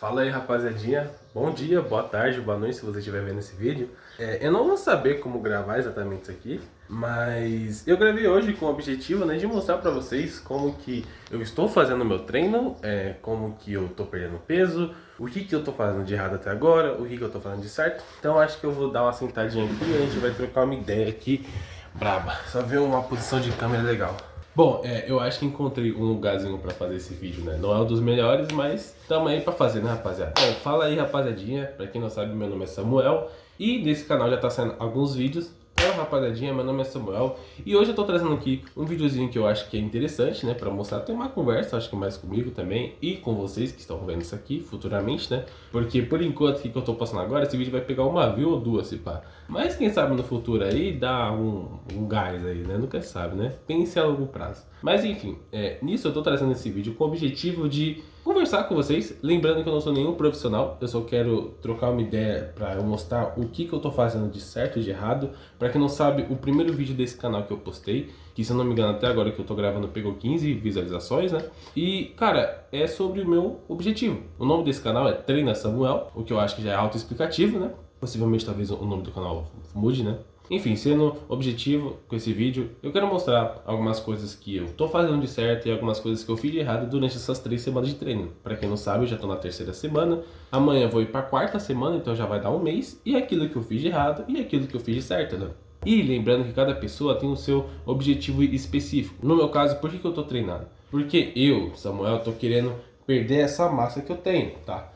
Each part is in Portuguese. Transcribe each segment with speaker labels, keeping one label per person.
Speaker 1: Fala aí, rapaziadinha. Bom dia, boa tarde, boa noite se você estiver vendo esse vídeo. Eu não vou saber como gravar exatamente isso aqui, mas eu gravei hoje com o objetivo, né, de mostrar pra vocês como que eu estou fazendo o meu treino, como que eu tô perdendo peso, o que que eu tô fazendo de errado até agora, o que que eu tô fazendo de certo. Então acho que eu vou dar uma sentadinha aqui e a gente vai trocar uma ideia aqui braba. Só ver uma posição de câmera legal. Bom, eu acho que encontrei um lugarzinho pra fazer esse vídeo, né? Não é um dos melhores, mas tamo aí pra fazer, né, rapaziada? Bom, fala aí, rapaziadinha. Pra quem não sabe, meu nome é Samuel e desse canal já tá saindo alguns vídeos. Então, rapaziadinha, meu nome é Samuel e hoje eu tô trazendo aqui um videozinho que eu acho que é interessante, né? Pra mostrar, ter uma conversa, acho que mais comigo também e com vocês que estão vendo isso aqui futuramente, né? Porque por enquanto, o que eu tô passando agora, esse vídeo vai pegar uma view ou duas, se pá. Mas quem sabe no futuro aí dá um gás aí, né? Nunca sabe, né? Pense a longo prazo. Mas enfim, nisso eu tô trazendo esse vídeo com o objetivo de conversar com vocês. Lembrando que eu não sou nenhum profissional, eu só quero trocar uma ideia para eu mostrar o que eu tô fazendo de certo e de errado. Para quem não sabe, o primeiro vídeo desse canal que eu postei, que se eu não me engano até agora que eu tô gravando pegou 15 visualizações, né? E, cara, é sobre o meu objetivo. O nome desse canal é Treina Samuel, o que eu acho que já é autoexplicativo, né? Possivelmente talvez o nome do canal mude, né? Enfim, sendo objetivo com esse vídeo, eu quero mostrar algumas coisas que eu tô fazendo de certo e algumas coisas que eu fiz de errado durante essas 3 semanas de treino. Pra quem não sabe, eu já tô na 3ª semana, amanhã eu vou ir pra 4ª semana, então já vai dar um mês, e aquilo que eu fiz de errado e aquilo que eu fiz de certo, né? E lembrando que cada pessoa tem o seu objetivo específico. No meu caso, por que eu tô treinando? Porque eu, Samuel, tô querendo perder essa massa que eu tenho, tá?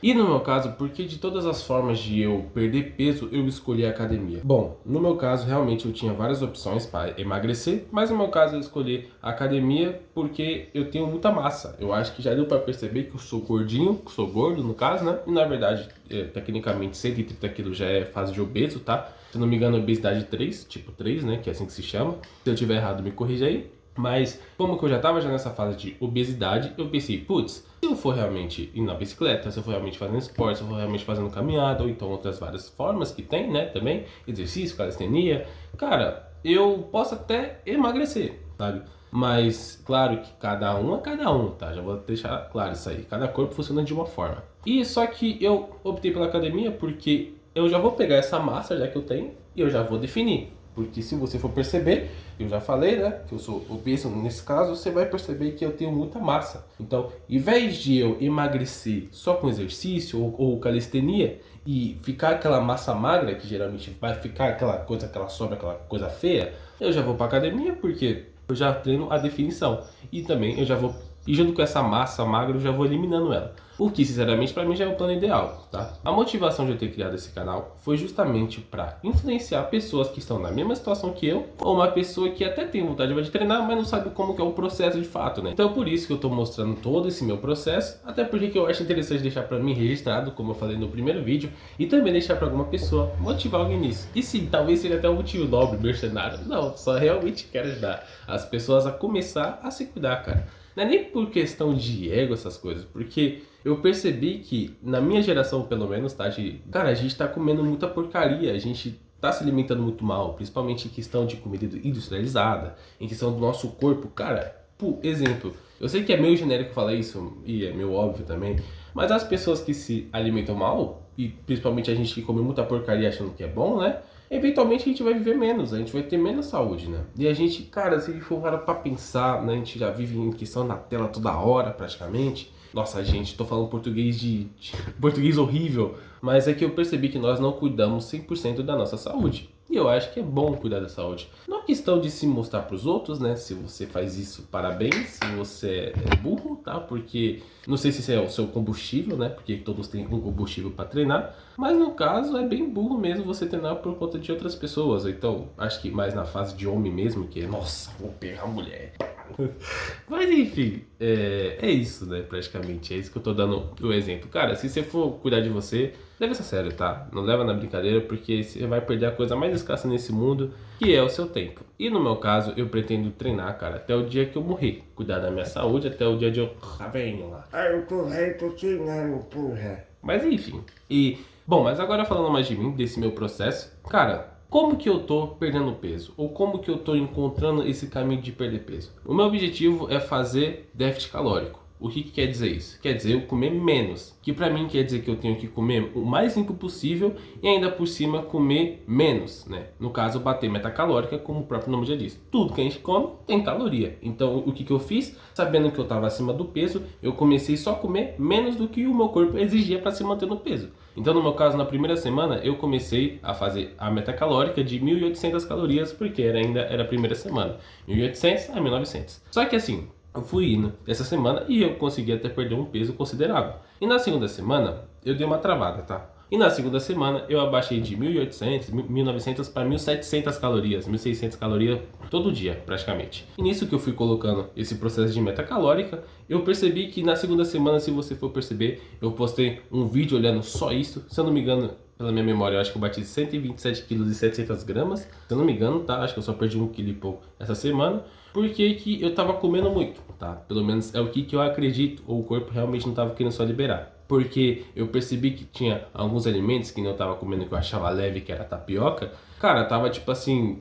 Speaker 1: E no meu caso, porque de todas as formas de eu perder peso, eu escolhi a academia? Bom, no meu caso, realmente eu tinha várias opções para emagrecer, mas no meu caso eu escolhi a academia porque eu tenho muita massa. Eu acho que já deu para perceber que eu sou gordinho, sou gordo no caso, né? E na verdade, tecnicamente 130 quilos já é fase de obeso, tá? Se não me engano, obesidade 3, tipo 3, né? Que é assim que se chama. Se eu tiver errado, me corrija aí. Mas como que eu já estava já nessa fase de obesidade, eu pensei, putz, se eu for realmente ir na bicicleta, se eu for realmente fazendo esporte, se eu for realmente fazendo caminhada, ou então outras várias formas que tem, né, também, exercício, calistenia, cara, eu posso até emagrecer, sabe? Mas, claro que cada um é cada um, tá? Já vou deixar claro isso aí. Cada corpo funciona de uma forma. E só que eu optei pela academia porque eu já vou pegar essa massa já que eu tenho e eu já vou definir. Porque se você for perceber, eu já falei, né, que eu sou obeso nesse caso, você vai perceber que eu tenho muita massa. Então, em vez de eu emagrecer só com exercício ou calistenia e ficar aquela massa magra, que geralmente vai ficar aquela coisa, aquela sobra, aquela coisa feia, eu já vou para academia porque eu já treino a definição. E também eu já vou, e junto com essa massa magra, eu já vou eliminando ela. O que, sinceramente, para mim já é o plano ideal, tá? A motivação de eu ter criado esse canal foi justamente para influenciar pessoas que estão na mesma situação que eu, ou uma pessoa que até tem vontade de treinar, mas não sabe como que é o processo de fato, né? Então, por isso que eu tô mostrando todo esse meu processo, até porque eu acho interessante deixar para mim registrado, como eu falei no primeiro vídeo, e também deixar para alguma pessoa motivar alguém nisso. E sim, talvez seja até um motivo nobre, mercenário. Não, só realmente quero ajudar as pessoas a começar a se cuidar, cara. Não é nem por questão de ego essas coisas, porque eu percebi que na minha geração, pelo menos, tá? Cara, a gente tá comendo muita porcaria, a gente tá se alimentando muito mal, principalmente em questão de comida industrializada, em questão do nosso corpo. Cara, por exemplo, eu sei que é meio genérico falar isso, e é meio óbvio também, mas as pessoas que se alimentam mal, e principalmente a gente que come muita porcaria achando que é bom, né? Eventualmente a gente vai viver menos, a gente vai ter menos saúde, né? E a gente, cara, se a gente for parar pra pensar, né? A gente já vive em questão na tela toda hora, praticamente. Nossa, gente, tô falando português português horrível, mas é que eu percebi que nós não cuidamos 100% da nossa saúde. E eu acho que é bom cuidar da saúde. Não é questão de se mostrar pros outros, né? Se você faz isso, parabéns. Se você é burro, tá? Porque não sei se esse é o seu combustível, né? Porque todos têm um combustível para treinar. Mas no caso é bem burro mesmo você treinar por conta de outras pessoas. Então, acho que mais na fase de homem mesmo, que é, nossa, vou pegar a mulher. Mas enfim, é isso, né? Praticamente. É isso que eu tô dando o exemplo. Cara, se você for cuidar de você, leva isso a sério, tá? Não leva na brincadeira, porque você vai perder a coisa mais escassa nesse mundo, que é o seu tempo. E no meu caso, eu pretendo treinar, cara, até o dia que eu morrer. Cuidar da minha saúde até o dia de eu. Tá vendo lá? Ah, eu tô velho, tô treinando, porra. Mas enfim. Bom, mas agora falando mais de mim, desse meu processo, cara. Como que eu tô perdendo peso? Ou como que eu tô encontrando esse caminho de perder peso? O meu objetivo é fazer déficit calórico. O que quer dizer isso? Quer dizer eu comer menos, que pra mim quer dizer que eu tenho que comer o mais limpo possível e ainda por cima comer menos, né? No caso, bater meta calórica, como o próprio nome já diz. Tudo que a gente come tem caloria. Então, o que eu fiz? Sabendo que eu estava acima do peso, eu comecei só a comer menos do que o meu corpo exigia para se manter no peso. Então, no meu caso, na primeira semana, eu comecei a fazer a meta calórica de 1.800 calorias, porque ainda era a primeira semana. 1.800 a 1.900. Só que assim, eu fui indo essa semana e eu consegui até perder um peso considerável. E na segunda semana, eu dei uma travada, tá? E na segunda semana eu abaixei de 1.800, 1.900 para 1.700 calorias, 1.600 calorias todo dia, praticamente. E nisso que eu fui colocando esse processo de meta calórica, eu percebi que na segunda semana, se você for perceber, eu postei um vídeo olhando só isso. Se eu não me engano, pela minha memória, eu acho que eu bati 127 kg e 700 gramas. Se eu não me engano, tá? Acho que eu só perdi 1 kg e pouco essa semana. Porque que eu tava comendo muito, tá? Pelo menos é o que eu acredito, ou o corpo realmente não tava querendo só liberar. Porque eu percebi que tinha alguns alimentos que eu tava comendo que eu achava leve, que era tapioca. Cara, tava tipo assim,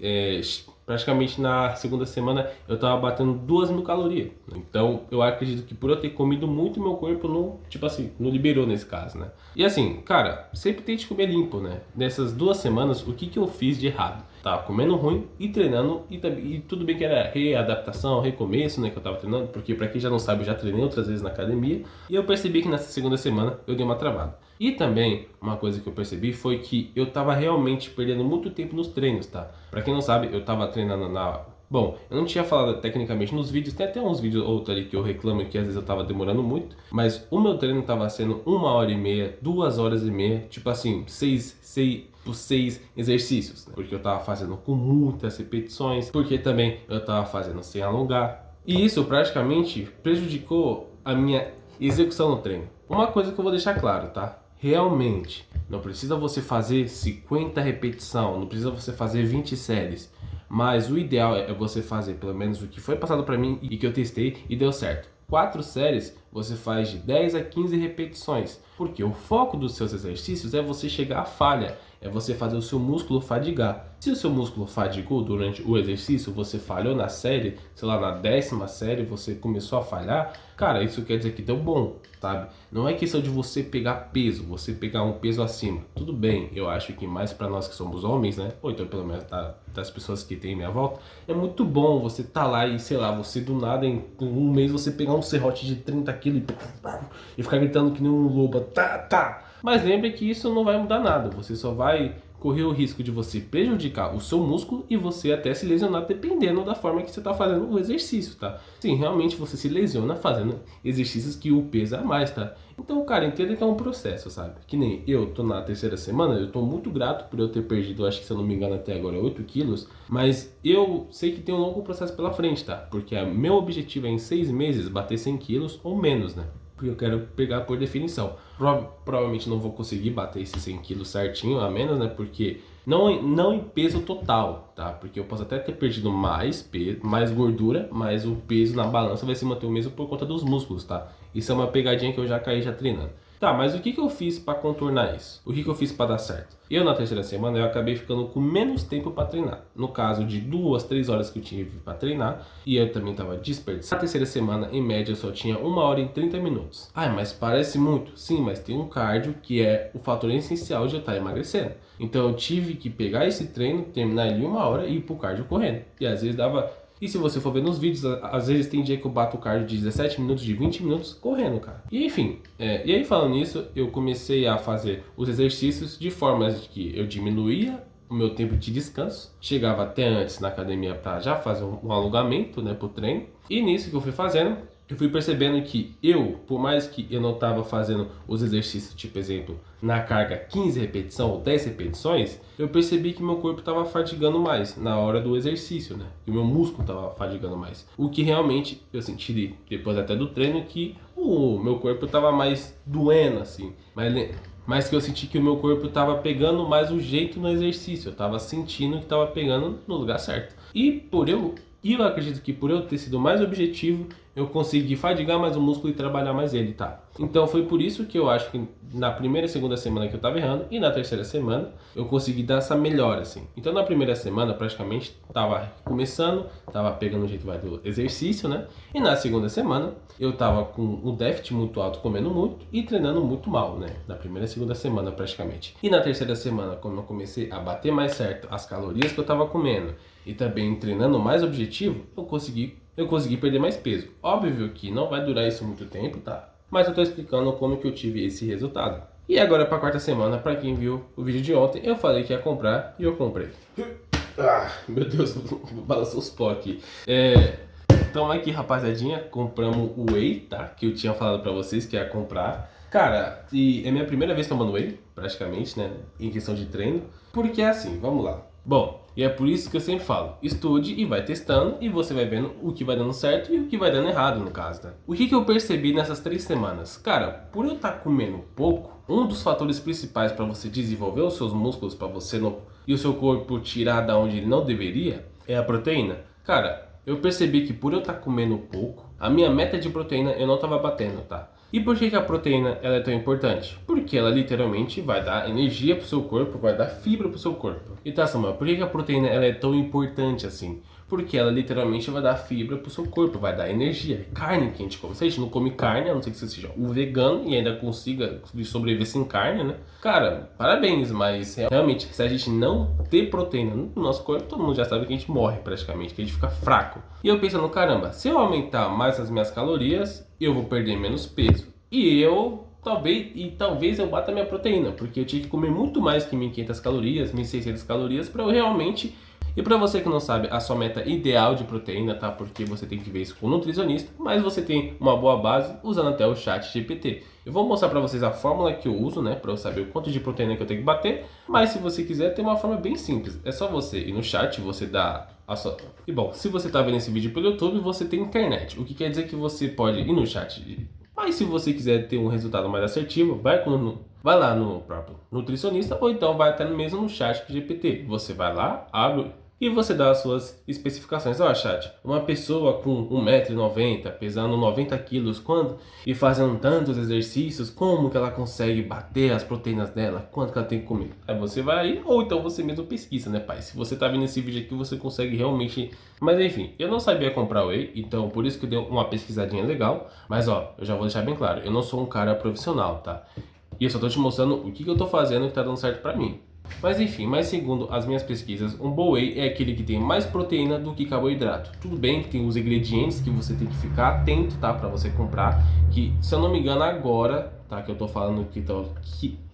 Speaker 1: praticamente na segunda semana eu tava batendo 2.000 calorias. Então eu acredito que por eu ter comido muito, meu corpo não, tipo assim, não liberou nesse caso, né? E assim, cara, sempre tente comer limpo, né? Nessas 2 semanas, o que eu fiz de errado? Tava comendo ruim e treinando, e tudo bem que era readaptação, recomeço, né, que eu tava treinando, porque pra quem já não sabe, eu já treinei outras vezes na academia, e eu percebi que nessa segunda semana eu dei uma travada. E também, uma coisa que eu percebi foi que eu tava realmente perdendo muito tempo nos treinos, tá? Pra quem não sabe, eu tava treinando Bom, eu não tinha falado tecnicamente nos vídeos, tem até uns vídeos outros ali que eu reclamo que às vezes eu tava demorando muito, mas o meu treino tava sendo 1h30, 2h30, tipo assim, 6 exercícios, né? Porque eu tava fazendo com muitas repetições, porque também eu tava fazendo sem alongar, e isso praticamente prejudicou a minha execução no treino. Uma coisa que eu vou deixar claro, tá? Realmente, não precisa você fazer 50 repetições, não precisa você fazer 20 séries, mas o ideal é você fazer pelo menos o que foi passado para mim e que eu testei e deu certo. 4 séries você faz de 10 a 15 repetições, porque o foco dos seus exercícios é você chegar à falha, é você fazer o seu músculo fadigar. Se o seu músculo fadigou durante o exercício, você falhou na série, sei lá, na 10ª série você começou a falhar, cara, isso quer dizer que deu bom, sabe? Não é questão de você pegar peso, você pegar um peso acima. Tudo bem, eu acho que mais para nós que somos homens, né? Ou então pelo menos das pessoas que tem em minha volta, é muito bom você tá lá e, sei lá, você do nada em um mês você pegar um serrote de 30 kg e ficar gritando que nem um lobo, tá. Mas lembre que isso não vai mudar nada, você só vai correr o risco de você prejudicar o seu músculo e você até se lesionar dependendo da forma que você está fazendo o exercício, tá? Sim, realmente você se lesiona fazendo exercícios que o peso é a mais, tá? Então, cara, entenda que é um processo, sabe? Que nem eu tô na 3ª semana, eu tô muito grato por eu ter perdido, acho que se eu não me engano até agora, 8 quilos, mas eu sei que tem um longo processo pela frente, tá? Porque meu objetivo é em 6 meses bater 100 quilos ou menos, né? Porque eu quero pegar por definição. Provavelmente não vou conseguir bater esses 100 quilos certinho, a menos, né? Porque não em peso total, tá? Porque eu posso até ter perdido mais peso, mais gordura, mas o peso na balança vai se manter o mesmo por conta dos músculos, tá? Isso é uma pegadinha que eu já caí já treinando. Tá, mas o que eu fiz para contornar isso? O que eu fiz para dar certo? Eu na 3ª semana eu acabei ficando com menos tempo para treinar. No caso de 2, 3 horas que eu tive para treinar, e eu também estava desperdiçando. Na 3ª semana, em média, eu só tinha 1h30 minutos. Ah, mas parece muito? Sim, mas tem um cardio que é o fator essencial de eu estar emagrecendo. Então eu tive que pegar esse treino, terminar ele em 1 hora e ir pro cardio correndo. E às vezes dava... E se você for ver nos vídeos, às vezes tem dia que eu bato o cardio de 17 minutos, de 20 minutos correndo, cara. E enfim, e aí falando nisso, eu comecei a fazer os exercícios de forma que eu diminuía o meu tempo de descanso. Chegava até antes na academia para já fazer um alongamento, né, pro treino. E nisso que eu fui fazendo, eu fui percebendo que por mais que eu não estava fazendo os exercícios, tipo exemplo, na carga 15 repetições ou 10 repetições, eu percebi que meu corpo estava fadigando mais na hora do exercício, né? E o meu músculo estava fadigando mais. O que realmente eu senti depois até do treino que o meu corpo estava mais doendo, assim. Mas que eu senti que o meu corpo estava pegando mais o jeito no exercício. Eu estava sentindo que estava pegando no lugar certo. E eu acredito que por eu ter sido mais objetivo, eu consegui fadigar mais o músculo e trabalhar mais ele, tá? Então foi por isso que eu acho que na primeira e segunda semana que eu tava errando e na terceira semana eu consegui dar essa melhora, assim. Então na primeira semana praticamente tava começando, tava pegando o jeito do exercício, né? E na segunda semana eu tava com um déficit muito alto, comendo muito e treinando muito mal, né? Na primeira e segunda semana praticamente. E na terceira semana, quando eu comecei a bater mais certo as calorias que eu tava comendo e também treinando mais objetivo, eu consegui perder mais peso. Óbvio que não vai durar isso muito tempo, tá? Mas eu tô explicando como que eu tive esse resultado. E agora pra quarta semana, pra quem viu o vídeo de ontem, eu falei que ia comprar e eu comprei. Ah, meu Deus, balançou os pó aqui. Então aqui, rapaziadinha, compramos o Whey, tá? Que eu tinha falado pra vocês que ia comprar. Cara, e é minha primeira vez tomando Whey, praticamente, né? Em questão de treino. Porque é assim, vamos lá. Bom, e é por isso que eu sempre falo, estude e vai testando e você vai vendo o que vai dando certo e o que vai dando errado no caso, né? O que eu percebi nessas 3 semanas? Cara, por eu estar comendo pouco, um dos fatores principais para você desenvolver os seus músculos, para você não, e o seu corpo tirar da onde ele não deveria, é a proteína. Cara, eu percebi que por eu estar comendo pouco, a minha meta de proteína eu não estava batendo, tá? E por que a proteína ela é tão importante? Porque ela literalmente vai dar energia pro seu corpo, vai dar fibra pro seu corpo. E tá, Samuel, por que a proteína ela é tão importante assim? Porque ela literalmente vai dar fibra pro seu corpo, vai dar energia. É carne que a gente come. Se a gente não come carne, a não ser que você seja um vegano e ainda consiga sobreviver sem carne, né? Cara, parabéns, mas realmente, se a gente não ter proteína no nosso corpo, todo mundo já sabe que a gente morre praticamente, que a gente fica fraco. E eu pensando, caramba, se eu aumentar mais as minhas calorias, eu vou perder menos peso. E talvez eu bata minha proteína, porque eu tinha que comer muito mais que 1.500 calorias, 1.600 calorias para eu realmente. E para você que não sabe a sua meta ideal de proteína, tá? Porque você tem que ver isso com um nutricionista, mas você tem uma boa base usando até o chat GPT. Eu vou mostrar para vocês a fórmula que eu uso, né? Para eu saber o quanto de proteína que eu tenho que bater. Mas se você quiser, tem uma forma bem simples. É só você ir no chat, você dá a sua... E bom, se você tá vendo esse vídeo pelo YouTube, você tem internet. O que quer dizer que você pode ir no chat. Mas se você quiser ter um resultado mais assertivo, vai lá no próprio nutricionista ou então vai até mesmo no chat GPT. Você vai lá, abre e você dá as suas especificações. Ó, chat, uma pessoa com 1,90 m, pesando 90 quilos e fazendo tantos exercícios, como que ela consegue bater as proteínas dela? Quanto que ela tem que comer? Aí você vai aí, ou então você mesmo pesquisa, né, pai? Se você tá vendo esse vídeo aqui, você consegue realmente... Mas enfim, eu não sabia comprar Whey, então por isso que eu dei uma pesquisadinha legal. Mas ó, eu já vou deixar bem claro, eu não sou um cara profissional, tá? E eu só tô te mostrando o que eu tô fazendo que tá dando certo pra mim. Mas enfim, mas segundo as minhas pesquisas, um bom whey é aquele que tem mais proteína do que carboidrato. Tudo bem que tem os ingredientes que você tem que ficar atento, tá? Pra você comprar, que se eu não me engano agora, tá? Que eu tô falando aqui, então,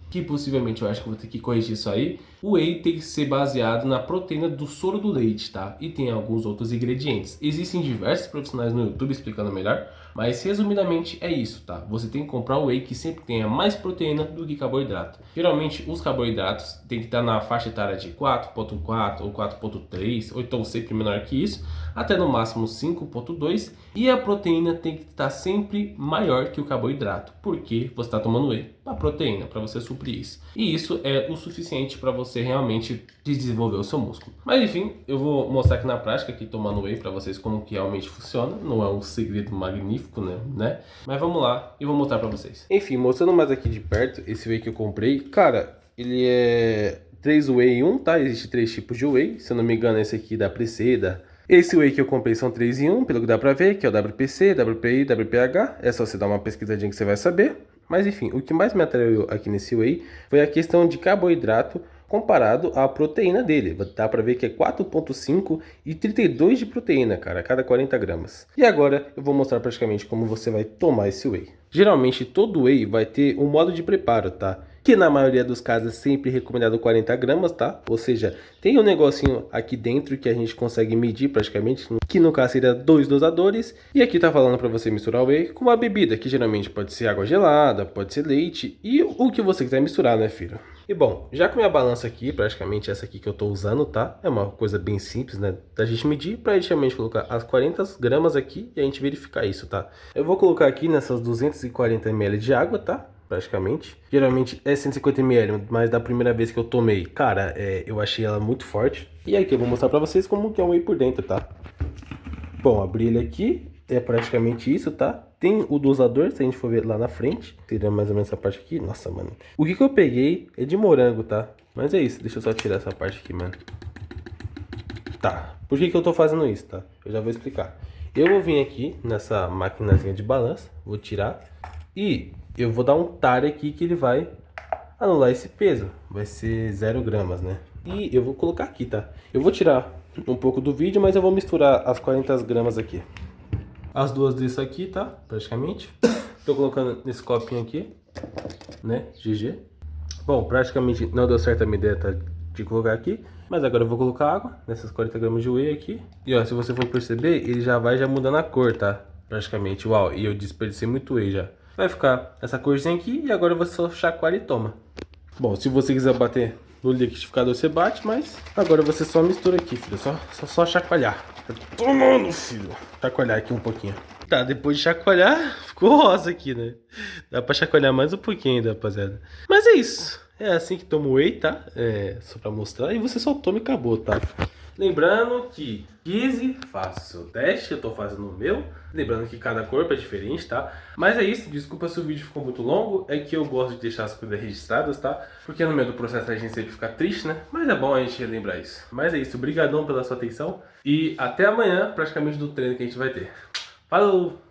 Speaker 1: que possivelmente eu acho que eu vou ter que corrigir isso aí. O whey tem que ser baseado na proteína do soro do leite, tá? E tem alguns outros ingredientes. Existem diversos profissionais no YouTube explicando melhor, mas resumidamente é isso, tá? Você tem que comprar o whey que sempre tenha mais proteína do que carboidrato. Geralmente os carboidratos tem que estar na faixa etária de 4.4 ou 4.3, ou então sempre menor que isso, até no máximo 5.2, e a proteína tem que estar sempre maior que o carboidrato, porque você está tomando whey para proteína, para você suprir isso. E isso é o suficiente para você realmente desenvolver o seu músculo. Mas enfim, eu vou mostrar aqui na prática, aqui tomando whey, para vocês como que realmente funciona. Não é um segredo magnífico, né? Mas vamos lá e vou mostrar para vocês. Enfim, mostrando mais aqui de perto, esse whey que eu comprei, cara, ele é 3 whey em 1, tá? Existem 3 tipos de whey, se eu não me engano esse aqui da Preceda. Esse whey que eu comprei são 3 em 1, pelo que dá pra ver, que é o WPC, WPI, WPH. É só você dar uma pesquisadinha que você vai saber. Mas enfim, o que mais me atraiu aqui nesse whey foi a questão de carboidrato comparado à proteína dele. Dá pra ver que é 4.5 e 32 de proteína, cara, a cada 40 gramas. E agora eu vou mostrar praticamente como você vai tomar esse whey. Geralmente todo whey vai ter um modo de preparo, tá? Que na maioria dos casos é sempre recomendado 40 gramas, tá? Ou seja, tem um negocinho aqui dentro que a gente consegue medir praticamente, que no caso seria 2 dosadores. E aqui tá falando para você misturar o whey com uma bebida, que geralmente pode ser água gelada, pode ser leite e o que você quiser misturar, né, filho? E bom, já com minha balança aqui, praticamente essa aqui que eu tô usando, tá? É uma coisa bem simples, né, da gente medir, pra gente realmente colocar as 40 gramas aqui e a gente verificar isso, tá? Eu vou colocar aqui nessas 240 ml de água, tá? Praticamente. Geralmente é 150 ml, mas da primeira vez que eu tomei, cara, eu achei ela muito forte. E aqui eu vou mostrar pra vocês como que é o whey por dentro, tá? Bom, abri ele aqui. é praticamente isso, tá? Tem o dosador, se a gente for ver lá na frente. Seria mais ou menos essa parte aqui. Nossa, mano. O que eu peguei é de morango, tá? Mas é isso, deixa eu só tirar essa parte aqui, mano. Tá, por que eu tô fazendo isso, tá? Eu já vou explicar. Eu vou vir aqui nessa maquinazinha de balança, vou tirar e eu vou dar um tare aqui que ele vai anular esse peso. Vai ser 0 gramas, né? E eu vou colocar aqui, tá? Eu vou tirar um pouco do vídeo, mas eu vou misturar as 40 gramas aqui. As duas disso aqui, tá? Praticamente. Tô colocando nesse copinho aqui, né? GG. Bom, praticamente não deu certo a minha ideia, tá? De colocar aqui. Mas agora eu vou colocar água nessas 40 gramas de whey aqui. E ó, se você for perceber, ele já vai mudando a cor, tá? Praticamente, uau. E eu desperdicei muito whey já. Vai ficar essa corzinha aqui e agora você só chacoalha e toma. Bom, se você quiser bater no liquidificador, você bate, mas agora você só mistura aqui, filho. Só chacoalhar. Tá tomando, filho. Chacoalhar aqui um pouquinho. Tá, depois de chacoalhar, ficou rosa aqui, né? Dá pra chacoalhar mais um pouquinho ainda, rapaziada. Mas é isso. É assim que toma o whey, tá? É só pra mostrar. E você só toma e acabou, tá? Lembrando que faça o seu teste, eu tô fazendo o meu. Lembrando que cada corpo é diferente, tá? Mas é isso, desculpa se o vídeo ficou muito longo. É que eu gosto de deixar as coisas registradas, tá? Porque no meio do processo a gente sempre fica triste, né? Mas é bom a gente relembrar isso. Mas é isso, obrigadão pela sua atenção. E até amanhã, praticamente, do treino que a gente vai ter. Falou!